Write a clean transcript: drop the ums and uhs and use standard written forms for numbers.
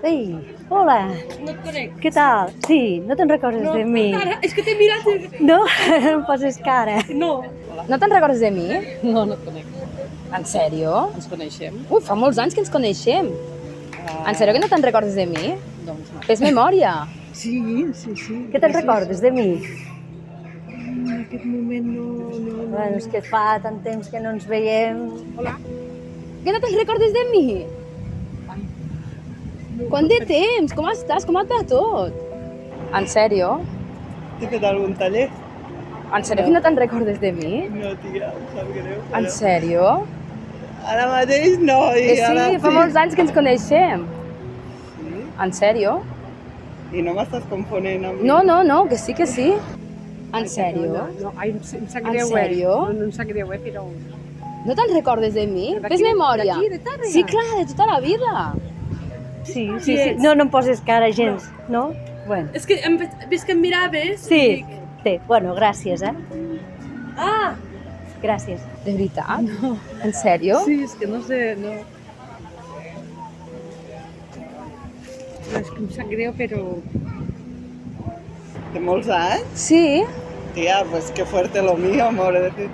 Ei, hola, No et conec. què tal? Sí, no te'n recordes de mi? Ara, és que t'he mirat i... No? No em poses cara. No. No te'n recordes de mi? No, no et conec. En sèrio? Ens coneixem? Ui, fa molts anys que ens coneixem. En sèrio que no te'n recordes de mi? Doncs no. Fes memòria. Sí, sí, sí. Què te'n recordes de mi? En aquest moment no... Bueno, és que fa tant temps que no ens veiem. Hola. Que no te'n recordes de mi? Quant de temps? Com estàs? Com et va tot? En sèrio? T'he fet algun taller? En sèrio que no te'n recordes de mi? No, tia, em sap greu. En sèrio? Ara mateix no, i Que ara sí, fa molts anys que ens coneixem. Sí? En sèrio? I no m'estàs confonent amb mi? No, que sí, que sí. En sèrio? No, ai, em sap En greu, sèrio? No, no em sap greu, però... No te'n recordes de mi? D'aquí, Fes memòria. d'aquí, de Tàrrega? Sí, clar, de tota la vida. Sí, sí, sí. No, no em poses cara gens, no? Bueno, És que ves que em miraves sí. i dic... Sí, bueno, gràcies, Ah! Gràcies. De veritat? No. En sèrio? Sí, és que no sé, no... No, és que em sap greu, però... De molts anys? Sí. Tia, pues qué fuerte lo mío, amor. Es decir,